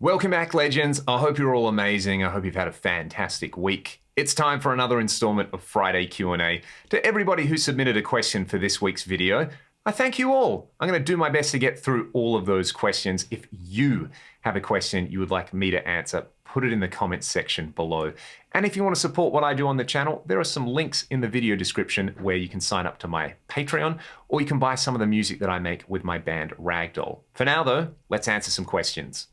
Welcome back, legends. I hope you're all amazing. I hope you've had a fantastic week. It's time for another installment of Friday Q&A. To everybody who submitted a question for this week's video, I thank you all. I'm going to do my best to get through all of those questions. If you have a question you would like me to answer, put it in the comments section below. And if you want to support what I do on the channel, there are some links in the video description where you can sign up to my Patreon, or you can buy some of the music that I make with my band Fractal. For now though, let's answer some questions.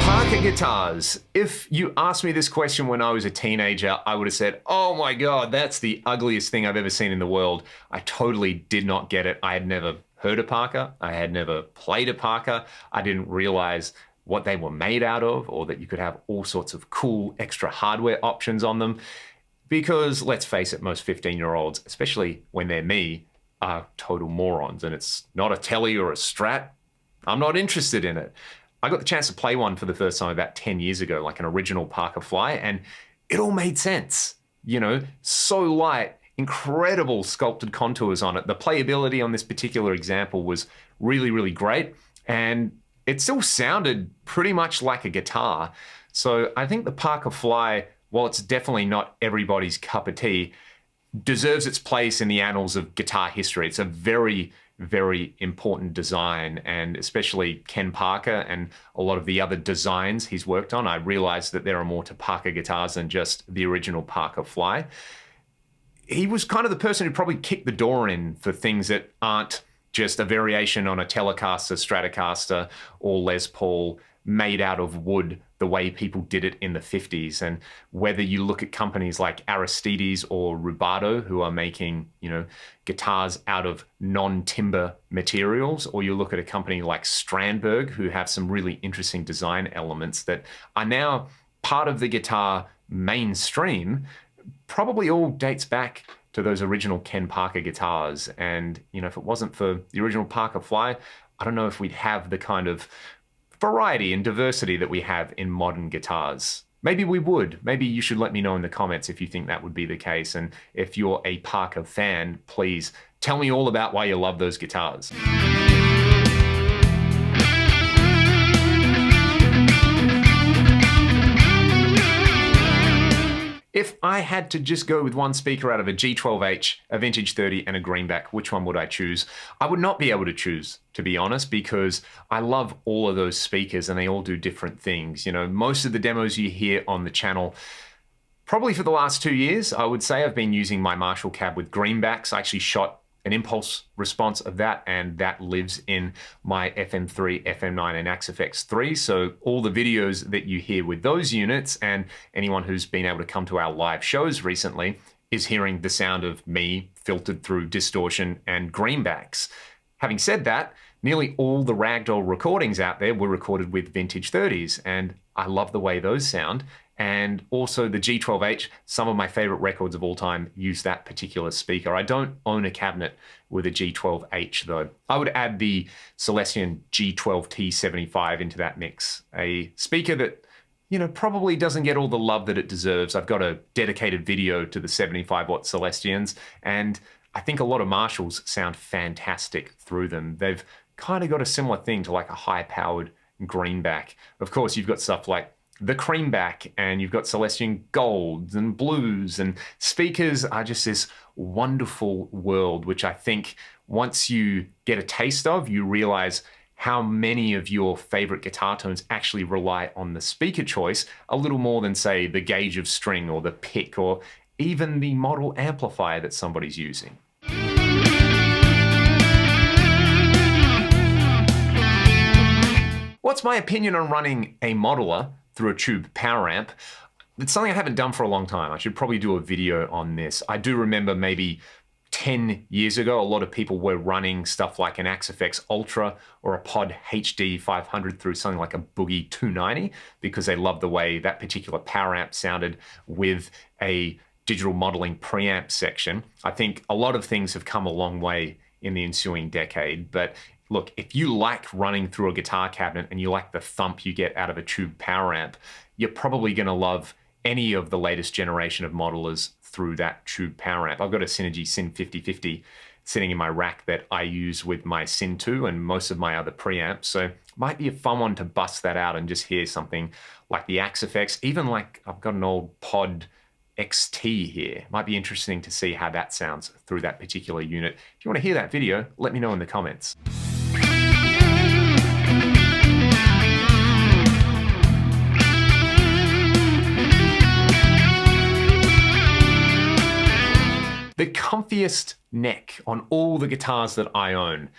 Parker guitars. If you asked me this question when I was a teenager, I would have said, oh my God, that's the ugliest thing I've ever seen in the world. I totally did not get it. I had never heard a Parker. I had never played a Parker. I didn't realize what they were made out of, or that you could have all sorts of cool extra hardware options on them. Because let's face it, most 15-year-olds, especially when they're me, are total morons, and it's not a Telly or a Strat. I'm not interested in it. I got the chance to play one for the first time about 10 years ago, like an original Parker Fly, and it all made sense. You know, so light, incredible sculpted contours on it. The playability on this particular example was really, really great, and it still sounded pretty much like a guitar. So I think the Parker Fly, while it's definitely not everybody's cup of tea, deserves its place in the annals of guitar history. It's a very, very important design, and especially Ken Parker and a lot of the other designs he's worked on. I realized that there are more to Parker guitars than just the original Parker Fly. He was kind of the person who probably kicked the door in for things that aren't just a variation on a Telecaster, Stratocaster, or Les Paul made out of wood the way people did it in the 50s. And whether you look at companies like Aristides or Rubato, who are making, you know, guitars out of non-timber materials, or you look at a company like Strandberg, who have some really interesting design elements that are now part of the guitar mainstream, probably all dates back to those original Ken Parker guitars. And, you know, if it wasn't for the original Parker Fly, I don't know if we'd have the kind of variety and diversity that we have in modern guitars. Maybe we would. Maybe you should let me know in the comments if you think that would be the case. And if you're a Parker fan, please tell me all about why you love those guitars. If I had to just go with one speaker out of a G12H, a Vintage 30, and a Greenback, which one would I choose? I would not be able to choose, to be honest, because I love all of those speakers and they all do different things. You know, most of the demos you hear on the channel, probably for the last 2 years, I would say I've been using my Marshall cab with Greenbacks. I actually shot an impulse response of that, and that lives in my FM3, FM9, and Axe-FX 3. So all the videos that you hear with those units, and anyone who's been able to come to our live shows recently, is hearing the sound of me filtered through distortion and Greenbacks. Having said that, nearly all the ragdoll recordings out there were recorded with Vintage 30s, and I love the way those sound. And also the G12H, some of my favorite records of all time use that particular speaker. I don't own a cabinet with a G12H though. I would add the Celestion G12T75 into that mix. A speaker that, you know, probably doesn't get all the love that it deserves. I've got a dedicated video to the 75-watt Celestians, and I think a lot of Marshalls sound fantastic through them. They've kind of got a similar thing to like a high-powered Greenback. Of course, you've got stuff like the Creamback, and you've got Celestion Golds and Blues, and speakers are just this wonderful world, which I think once you get a taste of, you realize how many of your favorite guitar tones actually rely on the speaker choice a little more than, say, the gauge of string or the pick or even the model amplifier that somebody's using. What's my opinion on running a modeler through a tube power amp? It's something I haven't done for a long time. I should probably do a video on this. I do remember maybe 10 years ago, a lot of people were running stuff like an Axe-FX Ultra or a Pod HD 500 through something like a Boogie 290 because they loved the way that particular power amp sounded with a digital modeling preamp section. I think a lot of things have come a long way in the ensuing decade, but look, if you like running through a guitar cabinet and you like the thump you get out of a tube power amp, you're probably going to love any of the latest generation of modelers through that tube power amp. I've got a Synergy Syn 5050 sitting in my rack that I use with my Syn 2 and most of my other preamps. So might be a fun one to bust that out and just hear something like the Axe effects. Even like I've got an old Pod XT here. Might be interesting to see how that sounds through that particular unit. If you want to hear that video, let me know in the comments. The comfiest neck on all the guitars that I own.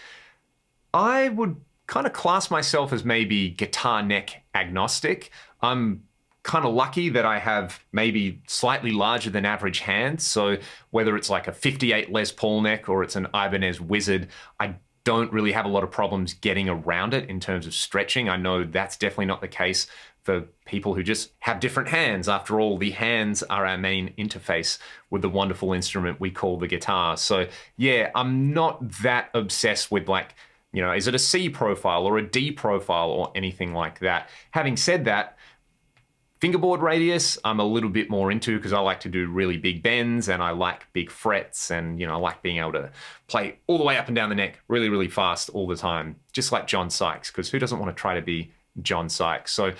I would kind of class myself as maybe guitar neck agnostic. I'm kind of lucky that I have maybe slightly larger than average hands. So whether it's like a 58 Les Paul neck or it's an Ibanez Wizard, I don't really have a lot of problems getting around it in terms of stretching. I know that's definitely not the case for people who just have different hands. After all, the hands are our main interface with the wonderful instrument we call the guitar. So yeah, I'm not that obsessed with like, you know, is it a C profile or a D profile or anything like that. Having said that, fingerboard radius, I'm a little bit more into because I like to do really big bends and I like big frets and, you know, I like being able to play all the way up and down the neck really, really fast all the time, just like John Sykes, because who doesn't want to try to be John Sykes? So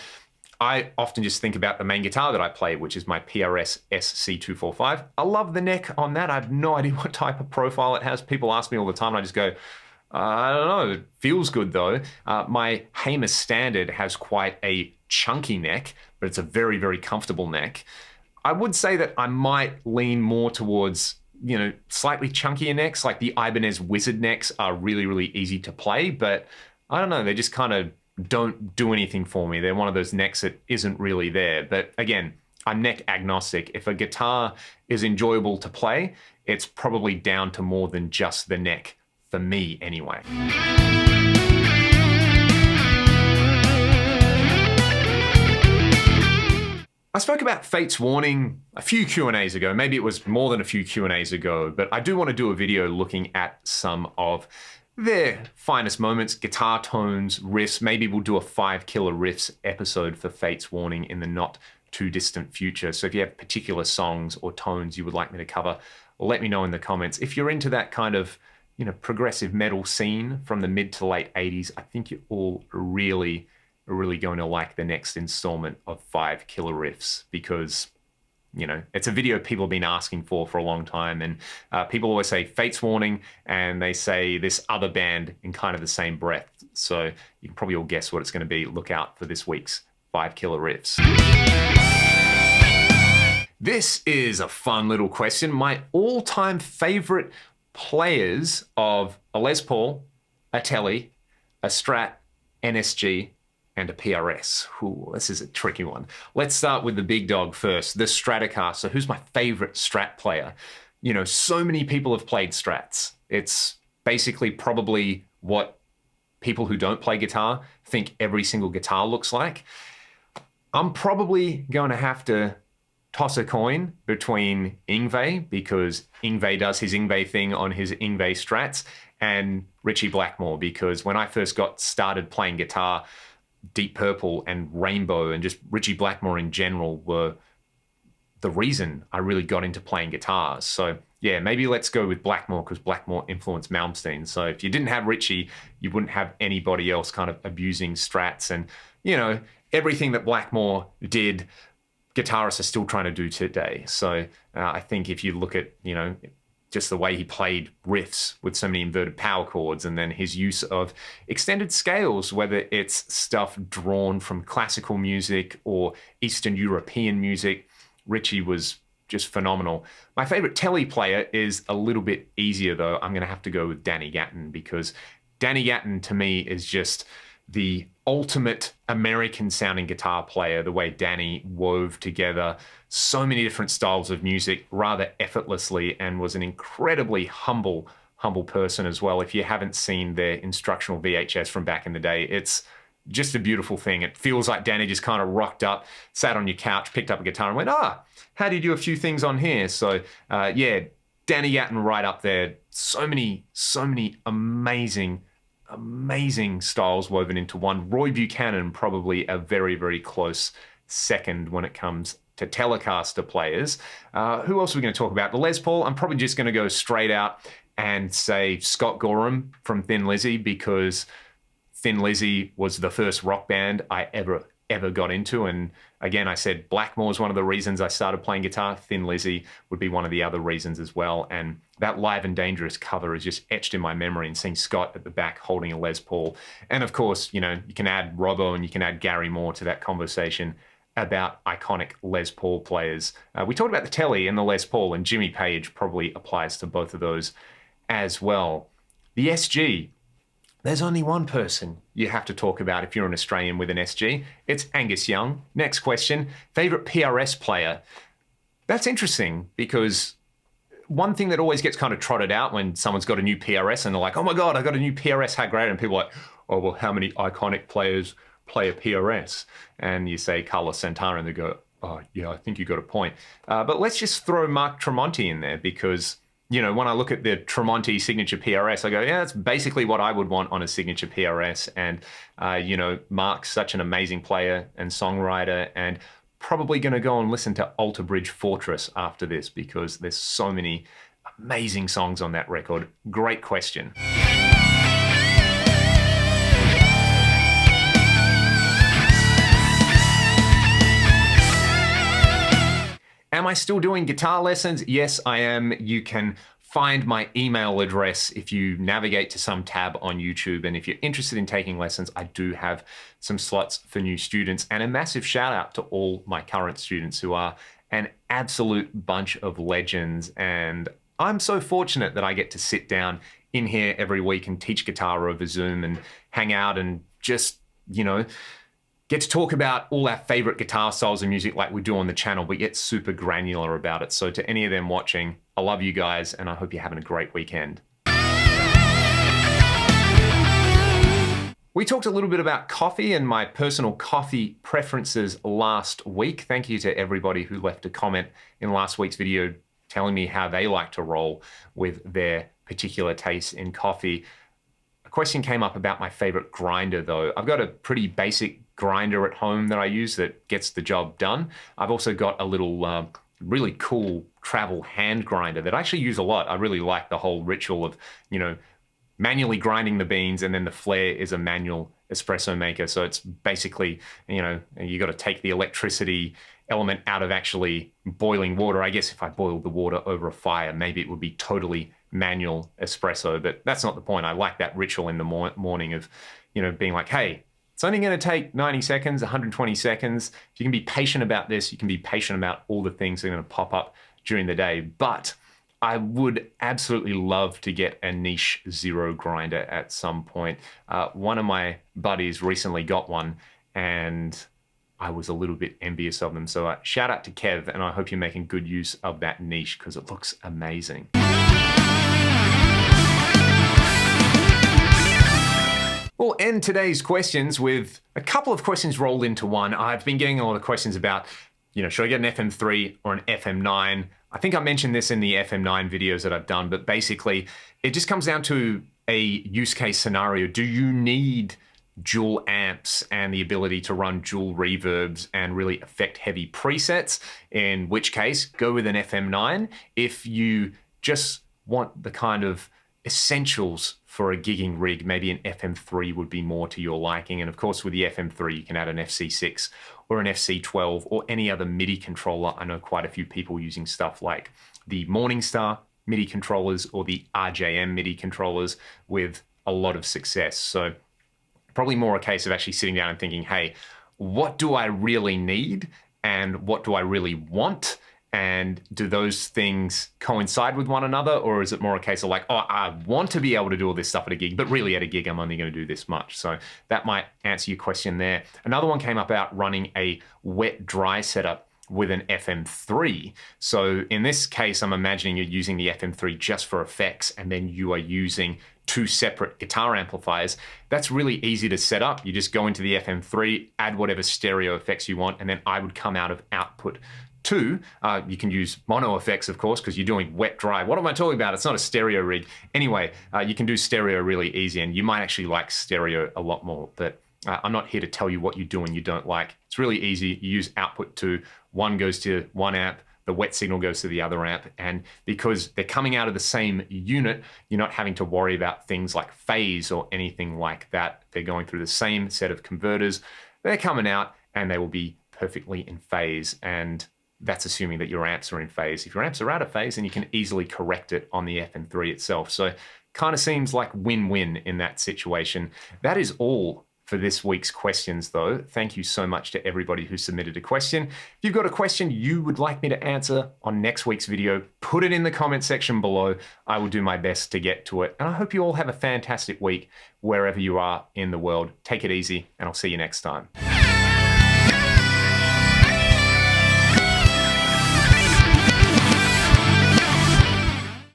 I often just think about the main guitar that I play, which is my PRS SC245. I love the neck on that. I have no idea what type of profile it has. People ask me all the time and I just go, I don't know, it feels good though. My Hamer Standard has quite a chunky neck, but it's a very, very comfortable neck. I would say that I might lean more towards, you know, slightly chunkier necks, like the Ibanez Wizard necks are really, really easy to play, but I don't know, they just kind of don't do anything for me. They're one of those necks that isn't really there. But again, I'm neck agnostic. If a guitar is enjoyable to play, it's probably down to more than just the neck, for me anyway. I spoke about Fate's Warning a few Q&As ago. Maybe it was more than a few Q&As ago, but I do want to do a video looking at some of their finest moments, guitar tones, riffs. Maybe we'll do a 5 killer riffs episode for Fate's Warning in the not too distant future. So if you have particular songs or tones you would like me to cover, let me know in the comments. If you're into that kind of, you know, progressive metal scene from the mid to late 80s, I think you're all really going to like the next installment of 5 killer riffs because, you know, it's a video people have been asking for a long time. And people always say Fate's Warning and they say this other band in kind of the same breath. So you can probably all guess what it's going to be. Look out for this week's 5 killer riffs. This is a fun little question. My all-time favorite players of a Les Paul, a Tele, a Strat, NSG, and a PRS. Ooh, this is a tricky one. Let's start with the big dog first, the Stratocaster. Who's my favorite Strat player? You know, so many people have played Strats. It's basically probably what people who don't play guitar think every single guitar looks like. I'm probably going to have to toss a coin between Yngwie, because Yngwie does his Yngwie thing on his Yngwie Strats, and Ritchie Blackmore, because when I first got started playing guitar, Deep Purple and Rainbow and just Ritchie Blackmore in general were the reason I really got into playing guitars. So yeah, maybe let's go with Blackmore because Blackmore influenced Malmsteen. So if you didn't have Ritchie, you wouldn't have anybody else kind of abusing Strats. And, you know, everything that Blackmore did, guitarists are still trying to do today. So I think if you look at, you know, just the way he played riffs with so many inverted power chords, and then his use of extended scales, whether it's stuff drawn from classical music or Eastern European music, Ritchie was just phenomenal. My favorite Tele player is a little bit easier though. I'm gonna have to go with Danny Gatton, because Danny Gatton to me is just the ultimate American sounding guitar player, the way Danny wove together so many different styles of music rather effortlessly, and was an incredibly humble person as well. If you haven't seen their instructional VHS from back in the day, it's just a beautiful thing. It feels like Danny just kind of rocked up, sat on your couch, picked up a guitar and went, how do you do a few things on here? So yeah, Danny Gatton right up there. So many amazing styles woven into one. Roy Buchanan probably a very close second when it comes to Telecaster players. Who else are we going to talk about? The Les Paul, I'm probably just going to go straight out and say Scott Gorham from Thin Lizzy, because Thin Lizzy was the first rock band I ever got into. And again, I said Blackmore is one of the reasons I started playing guitar. Thin Lizzy would be one of the other reasons as well. And that Live and Dangerous cover is just etched in my memory, and seeing Scott at the back holding a Les Paul. And of course, you know, you can add Robbo and you can add Gary Moore to that conversation about iconic Les Paul players. We talked about the Telly and the Les Paul, and Jimmy Page probably applies to both of those as well. The SG, there's only one person you have to talk about if you're an Australian with an SG. It's Angus Young. Next question, favorite PRS player. That's interesting, because one thing that always gets kind of trotted out when someone's got a new PRS and they're like, oh my God, I got a new PRS, how great. And people are like, oh, well, how many iconic players play a PRS? And you say Carlos Santana and they go, oh yeah, I think you got a point. But let's just throw Mark Tremonti in there, because you know, when I look at the Tremonti signature PRS, I go, yeah, that's basically what I would want on a signature PRS. And, you know, Mark's such an amazing player and songwriter, and probably going to go and listen to Alter Bridge Fortress after this, because there's so many amazing songs on that record. Great question. Am I still doing guitar lessons? Yes, I am. You can find my email address if you navigate to some tab on YouTube. And if you're interested in taking lessons, I do have some slots for new students. And a massive shout out to all my current students who are an absolute bunch of legends. And I'm so fortunate that I get to sit down in here every week and teach guitar over Zoom and hang out and just, you know, get to talk about all our favorite guitar styles of music like we do on the channel, but get super granular about it. So to any of them watching, I love you guys, and I hope you're having a great weekend. We talked a little bit about coffee and my personal coffee preferences last week. Thank you to everybody who left a comment in last week's video telling me how they like to roll with their particular taste in coffee. A question came up about my favorite grinder though. I've got a pretty basic grinder at home that I use that gets the job done. I've also got a little really cool travel hand grinder that I actually use a lot. I really like the whole ritual of, you know, manually grinding the beans, and then the flare is a manual espresso maker. So it's basically, you know, you got to take the electricity element out of actually boiling water. I guess if I boiled the water over a fire, maybe it would be totally manual espresso, but that's not the point. I like that ritual in the morning of, you know, being like, hey, it's only going to take 90 seconds, 120 seconds. If you can be patient about this, you can be patient about all the things that are going to pop up during the day. But I would absolutely love to get a niche zero grinder at some point. One of my buddies recently got one, and I was a little bit envious of them. So shout out to Kev, and I hope you're making good use of that niche because it looks amazing. We'll end today's questions with a couple of questions rolled into one. I've been getting a lot of questions about, you know, should I get an FM3 or an FM9? I think I mentioned this in the FM9 videos that I've done, but basically it just comes down to a use case scenario. Do you need dual amps and the ability to run dual reverbs and really affect heavy presets? In which case, go with an FM9. If you just want the kind of essentials for a gigging rig, maybe an FM3 would be more to your liking. And of course, with the FM3, you can add an FC6 or an FC12 or any other MIDI controller. I know quite a few people using stuff like the Morningstar MIDI controllers or the RJM MIDI controllers with a lot of success. So probably more a case of actually sitting down and thinking, hey, what do I really need and what do I really want? And do those things coincide with one another? Or is it more a case of like, oh, I want to be able to do all this stuff at a gig, but really at a gig, I'm only going to do this much. So that might answer your question there. Another one came up about running a wet dry setup with an FM3. So in this case, I'm imagining you're using the FM3 just for effects, and then you are using two separate guitar amplifiers. That's really easy to set up. You just go into the FM3, add whatever stereo effects you want, and then I would come out of output 2. You can use mono effects, of course, because you're doing wet dry. What am I talking about? It's not a stereo rig. Anyway, you can do stereo really easy, and you might actually like stereo a lot more, but I'm not here to tell you what you do and you don't like. It's really easy. You use output 2 one goes to one amp, the wet signal goes to the other amp. And because they're coming out of the same unit, you're not having to worry about things like phase or anything like that. They're going through the same set of converters. They're coming out and they will be perfectly in phase. And that's assuming that your amps are in phase. If your amps are out of phase, then you can easily correct it on the FM3 itself. So kind of seems like win-win in that situation. That is all for this week's questions though. Thank you so much to everybody who submitted a question. If you've got a question you would like me to answer on next week's video, put it in the comment section below. I will do my best to get to it. And I hope you all have a fantastic week wherever you are in the world. Take it easy and I'll see you next time.